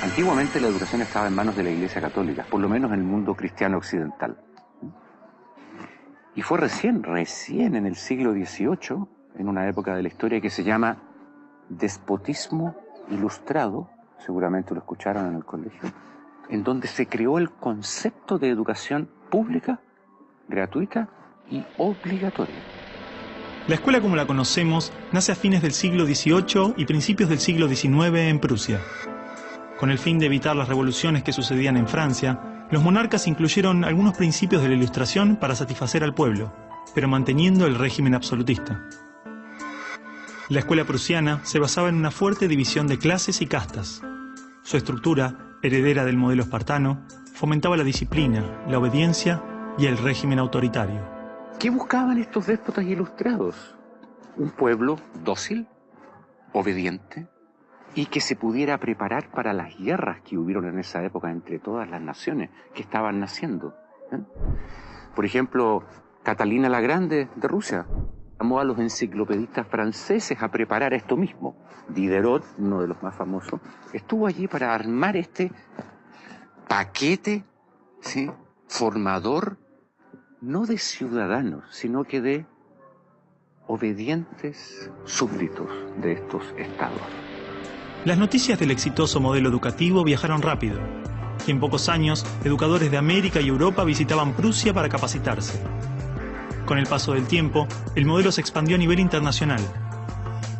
Antiguamente la educación estaba en manos de la Iglesia Católica, por lo menos en el mundo cristiano occidental. Y fue recién en el siglo XVIII, en una época de la historia que se llama despotismo ilustrado, seguramente lo escucharon en el colegio, en donde se creó el concepto de educación pública, gratuita y obligatoria. La escuela como la conocemos nace a fines del siglo XVIII y principios del siglo XIX en Prusia. Con el fin de evitar las revoluciones que sucedían en Francia, los monarcas incluyeron algunos principios de la Ilustración para satisfacer al pueblo, pero manteniendo el régimen absolutista. La escuela prusiana se basaba en una fuerte división de clases y castas. Su estructura, heredera del modelo espartano, fomentaba la disciplina, la obediencia y el régimen autoritario. ¿Qué buscaban estos déspotas ilustrados? Un pueblo dócil, obediente, y que se pudiera preparar para las guerras que hubieron en esa época entre todas las naciones que estaban naciendo. Por ejemplo, Catalina la Grande de Rusia llamó a los enciclopedistas franceses a preparar esto mismo. Diderot, uno de los más famosos, estuvo allí para armar este paquete, ¿sí?, formador, no de ciudadanos, sino que de obedientes súbditos de estos estados. Las noticias del exitoso modelo educativo viajaron rápido, y en pocos años, educadores de América y Europa visitaban Prusia para capacitarse. Con el paso del tiempo, el modelo se expandió a nivel internacional.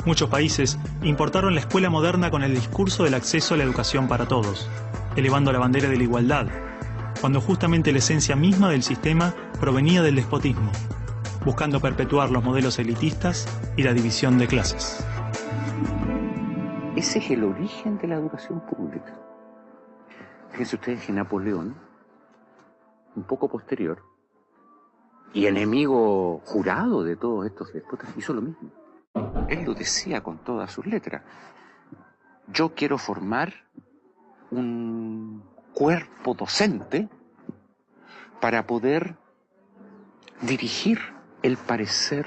Muchos países importaron la escuela moderna con el discurso del acceso a la educación para todos, elevando la bandera de la igualdad, cuando justamente la esencia misma del sistema provenía del despotismo, buscando perpetuar los modelos elitistas y la división de clases. Ese es el origen de la educación pública. Fíjense ustedes que Napoleón, un poco posterior, y enemigo jurado de todos estos déspotas, hizo lo mismo. Él lo decía con todas sus letras. Yo quiero formar un cuerpo docente para poder dirigir el parecer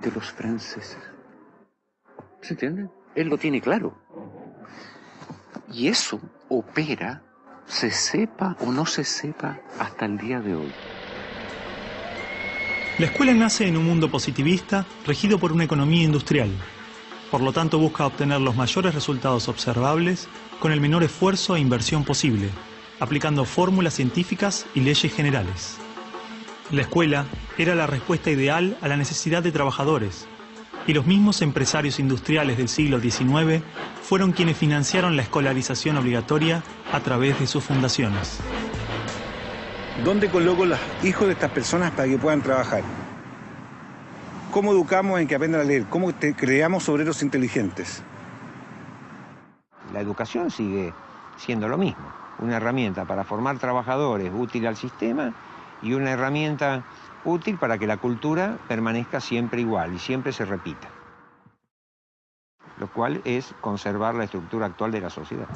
de los franceses. ¿Se entiende? Él lo tiene claro. Y eso opera, se sepa o no se sepa, hasta el día de hoy. La escuela nace en un mundo positivista regido por una economía industrial. Por lo tanto, busca obtener los mayores resultados observables con el menor esfuerzo e inversión posible, aplicando fórmulas científicas y leyes generales. La escuela era la respuesta ideal a la necesidad de trabajadores, y los mismos empresarios industriales del siglo XIX fueron quienes financiaron la escolarización obligatoria a través de sus fundaciones. ¿Dónde coloco los hijos de estas personas para que puedan trabajar? ¿Cómo educamos en que aprendan a leer? ¿Cómo creamos obreros inteligentes? La educación sigue siendo lo mismo, una herramienta para formar trabajadores útil al sistema y una herramienta útil para que la cultura permanezca siempre igual y siempre se repita, lo cual es conservar la estructura actual de la sociedad.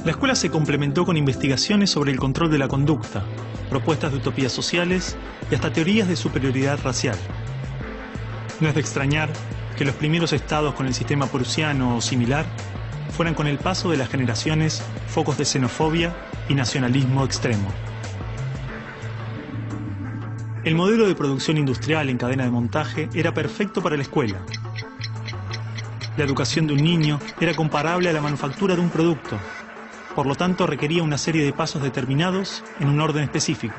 La escuela se complementó con investigaciones sobre el control de la conducta, propuestas de utopías sociales y hasta teorías de superioridad racial. No es de extrañar que los primeros estados con el sistema prusiano o similar fueran con el paso de las generaciones focos de xenofobia y nacionalismo extremo. El modelo de producción industrial en cadena de montaje era perfecto para la escuela. La educación de un niño era comparable a la manufactura de un producto. Por lo tanto, requería una serie de pasos determinados en un orden específico,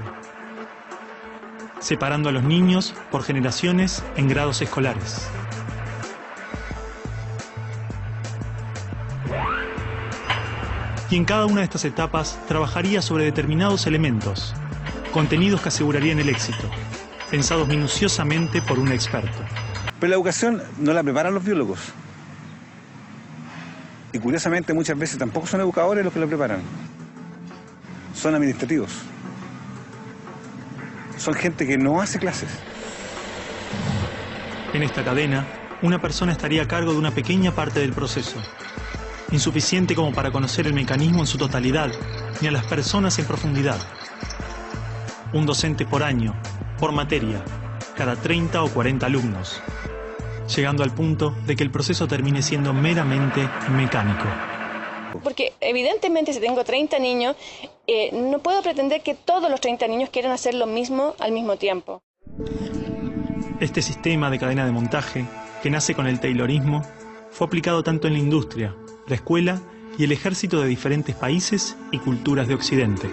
separando a los niños por generaciones en grados escolares. Y en cada una de estas etapas trabajaría sobre determinados elementos, contenidos que asegurarían el éxito, pensados minuciosamente por un experto. Pero la educación no la preparan los biólogos. Y curiosamente muchas veces tampoco son educadores los que lo preparan. Son administrativos. Son gente que no hace clases. En esta cadena, una persona estaría a cargo de una pequeña parte del proceso, insuficiente como para conocer el mecanismo en su totalidad, ni a las personas en profundidad. Un docente por año, por materia, cada 30 o 40 alumnos, llegando al punto de que el proceso termine siendo meramente mecánico. porque evidentemente si tengo 30 niños, no puedo pretender que todos los 30 niños quieran hacer lo mismo al mismo tiempo. Este sistema de cadena de montaje, que nace con el taylorismo, fue aplicado tanto en la industria, la escuela y el ejército de diferentes países y culturas de Occidente.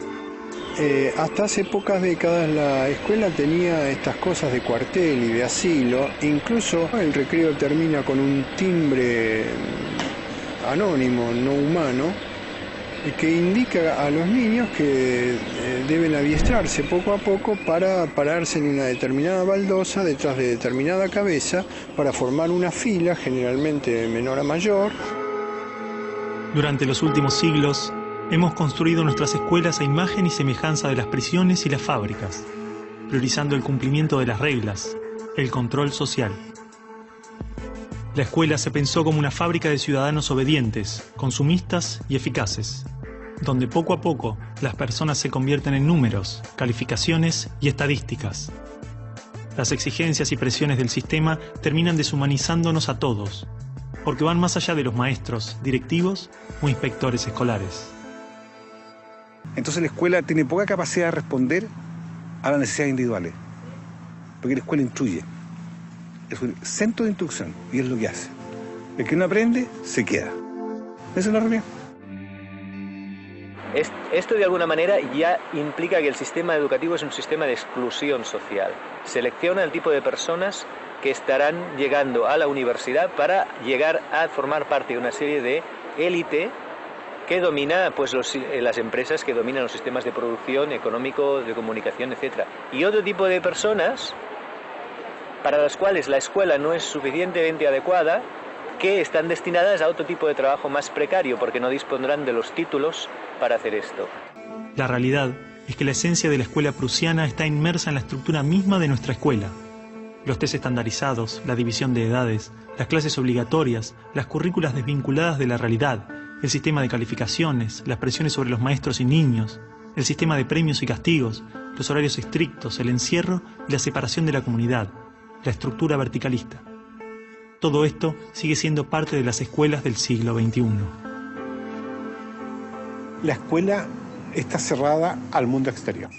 Hasta hace pocas décadas la escuela tenía estas cosas de cuartel y de asilo. Incluso el recreo termina con un timbre anónimo, no humano, que indica a los niños que deben adiestrarse poco a poco para pararse en una determinada baldosa detrás de determinada cabeza para formar una fila, generalmente de menor a mayor. Durante los últimos siglos, hemos construido nuestras escuelas a imagen y semejanza de las prisiones y las fábricas, priorizando el cumplimiento de las reglas, el control social. La escuela se pensó como una fábrica de ciudadanos obedientes, consumistas y eficaces, donde poco a poco las personas se convierten en números, calificaciones y estadísticas. Las exigencias y presiones del sistema terminan deshumanizándonos a todos, porque van más allá de los maestros, directivos o inspectores escolares. Entonces la escuela tiene poca capacidad de responder a las necesidades individuales, porque la escuela instruye. Es un centro de instrucción y es lo que hace. El que no aprende, se queda. Esa es la realidad. Esto de alguna manera ya implica que el sistema educativo es un sistema de exclusión social. Selecciona el tipo de personas que estarán llegando a la universidad para llegar a formar parte de una serie de élite que domina pues las empresas que dominan los sistemas de producción, económico, de comunicación, etc. Y otro tipo de personas para las cuales la escuela no es suficientemente adecuada, que están destinadas a otro tipo de trabajo más precario porque no dispondrán de los títulos para hacer esto. La realidad es que la esencia de la escuela prusiana está inmersa en la estructura misma de nuestra escuela. Los test estandarizados, la división de edades, las clases obligatorias, las currículas desvinculadas de la realidad, el sistema de calificaciones, las presiones sobre los maestros y niños, el sistema de premios y castigos, los horarios estrictos, el encierro y la separación de la comunidad, la estructura verticalista. Todo esto sigue siendo parte de las escuelas del siglo XXI. La escuela está cerrada al mundo exterior.